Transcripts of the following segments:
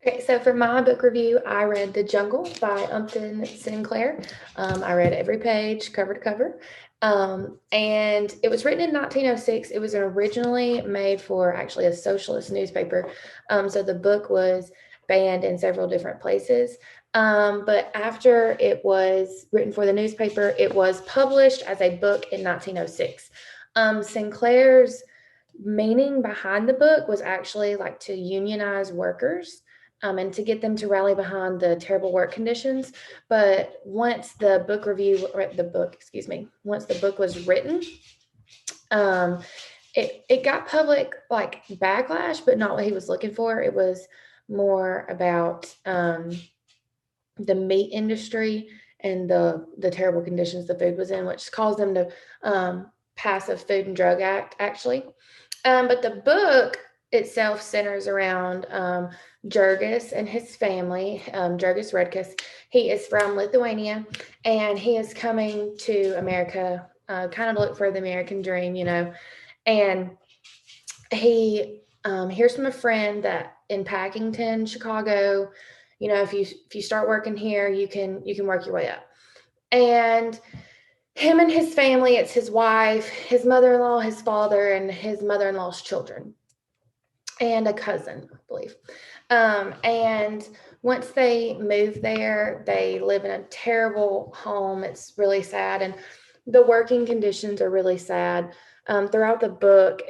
Okay, so for my book review, I read The Jungle by Upton Sinclair. I read every page, cover to cover. And it was written in 1906. It was originally made for actually a socialist newspaper. So the book was banned in several different places. But after it was written for the newspaper, it was published as a book in 1906. Sinclair's meaning behind the book was actually like to unionize workers, and to get them to rally behind the terrible work conditions. But once the book review, or the book, excuse me, once the book was written, um, it got public like backlash, but not what he was looking for. It was more about the meat industry and the terrible conditions the food was in, which caused them to pass a Food and Drug Act, actually. But the book itself centers around Jurgis and his family. Jurgis Redkus, he is from Lithuania, and he is coming to America, kind of to look for the American dream, and he hears from a friend that in Packington, Chicago, if you start working here, you can work your way up. And him and his family, it's his wife, his mother-in-law, his father, and his mother-in-law's children, and a cousin, I believe. And once they move there, they live in a terrible home. It's really sad, and the working conditions are really sad. Throughout the book,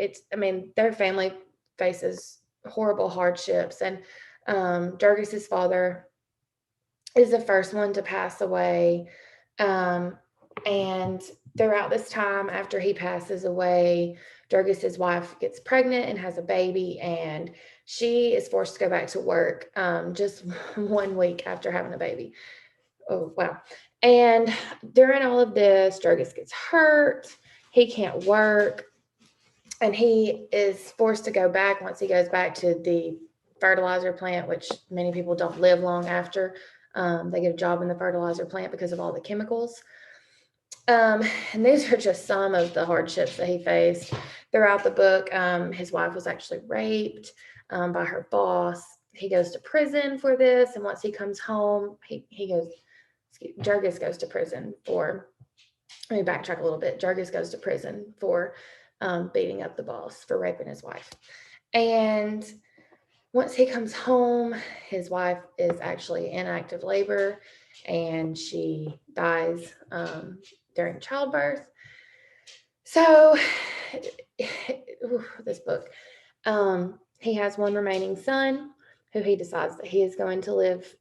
their family faces horrible hardships, and Jurgis's father is the first one to pass away. And throughout this time, after he passes away, Jurgis's wife gets pregnant and has a baby, and she is forced to go back to work just 1 week after having a baby. Oh, wow. And during all of this, Jurgis gets hurt. He can't work, and he is forced to go back once he goes back to the fertilizer plant, which many people don't live long after. They get a job in the fertilizer plant because of all the chemicals. And these are just some of the hardships that he faced throughout the book. His wife was actually raped by her boss. He goes to prison for this, and once he comes home, Jurgis goes to prison for. Let me backtrack a little bit. Jurgis goes to prison for beating up the boss for raping his wife, and once he comes home, his wife is actually in active labor, and she dies during childbirth. So, this book, he has one remaining son who he decides that he is going to live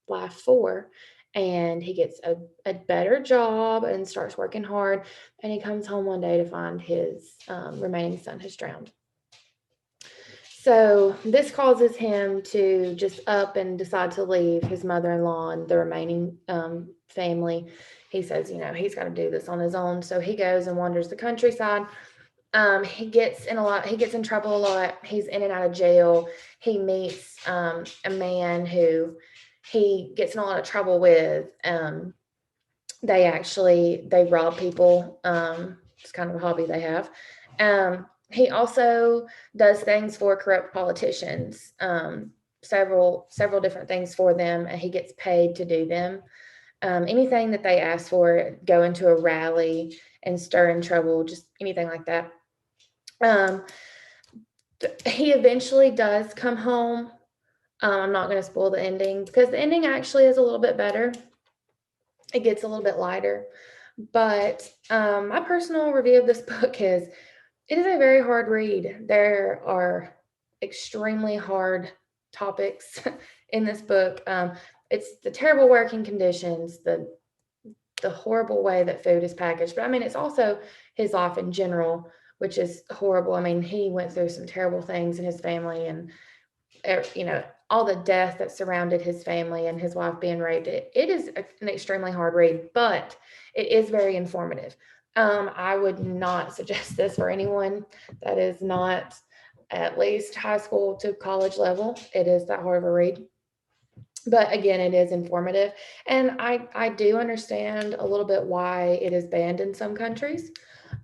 life for. And he gets a better job and starts working hard. And he comes home one day to find his remaining son has drowned. So this causes him to just up and decide to leave his mother-in-law and the remaining family. He says, he's got to do this on his own. So he goes and wanders the countryside. He gets in trouble a lot. He's in and out of jail. He meets a man who he gets in a lot of trouble with. They rob people. It's kind of a hobby they have. He also does things for corrupt politicians, several different things for them, and he gets paid to do them. Anything that they ask for, go into a rally and stir in trouble, just anything like that. He eventually does come home. I'm not going to spoil the ending because the ending actually is a little bit better. It gets a little bit lighter. But my personal review of this book is it is a very hard read. There are extremely hard topics in this book. It's the terrible working conditions, the horrible way that food is packaged. But it's also his life in general, which is horrible. He went through some terrible things in his family, and all the death that surrounded his family and his wife being raped. It is an extremely hard read, but it is very informative. I would not suggest this for anyone that is not at least high school to college level. It is that hard of a read. But again, it is informative. And I do understand a little bit why it is banned in some countries.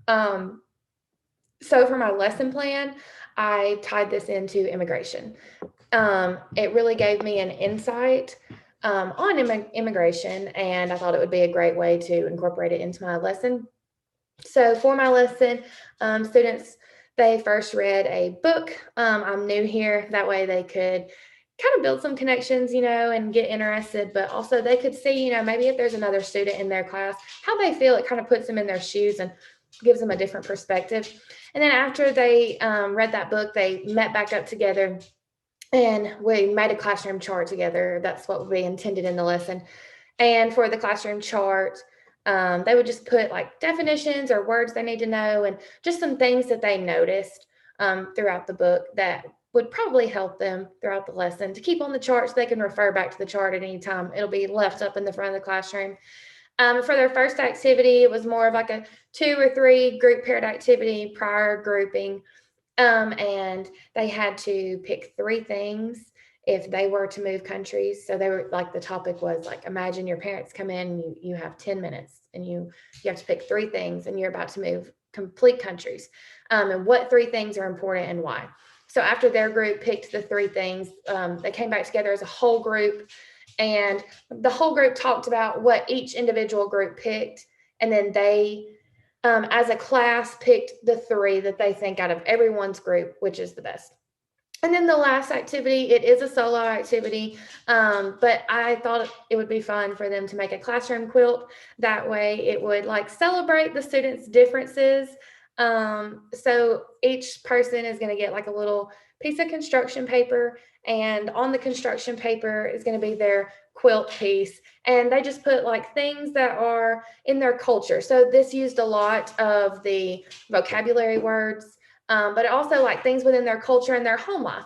So for my lesson plan, I tied this into immigration. it really gave me an insight on immigration, and I thought it would be a great way to incorporate it into my lesson. So for my lesson, students, they first read a book. I'm new here. That way they could kind of build some connections, and get interested, but also they could see, maybe if there's another student in their class, how they feel. It kind of puts them in their shoes and gives them a different perspective. And then after they read that book, they met back up together and we made a classroom chart together. That's what we intended in the lesson. And for the classroom chart, they would just put like definitions or words they need to know and just some things that they noticed throughout the book that would probably help them throughout the lesson to keep on the chart so they can refer back to the chart at any time. It'll be left up in the front of the classroom. For their first activity, it was more of like a 2 or 3 group paired activity prior grouping. And they had to pick 3 things if they were to move countries. So they were like, the topic was like, imagine your parents come in and you have 10 minutes and you have to pick 3 things and you're about to move complete countries. And what 3 things are important and why. So after their group picked the 3 things, they came back together as a whole group, and the whole group talked about what each individual group picked. And then they, as a class, picked the 3 that they think out of everyone's group, which is the best. And then the last activity, it is a solo activity, but I thought it would be fun for them to make a classroom quilt. That way it would like celebrate the students' differences. So each person is going to get like a little piece of construction paper, and on the construction paper is going to be their quilt piece. And they just put like things that are in their culture. So this used a lot of the vocabulary words, but also like things within their culture and their home life.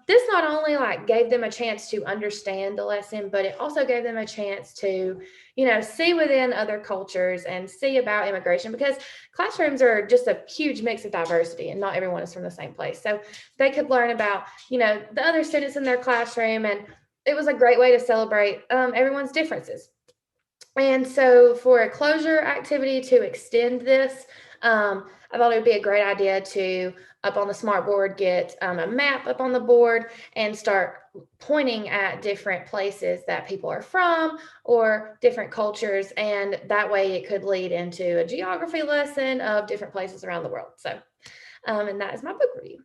This not only like gave them a chance to understand the lesson, but it also gave them a chance to, see within other cultures and see about immigration, because classrooms are just a huge mix of diversity and not everyone is from the same place. So they could learn about, the other students in their classroom, and it was a great way to celebrate everyone's differences. And so for a closure activity to extend this, I thought it would be a great idea to, up on the smart board, get a map up on the board and start pointing at different places that people are from or different cultures. And that way it could lead into a geography lesson of different places around the world. So, and that is my book review.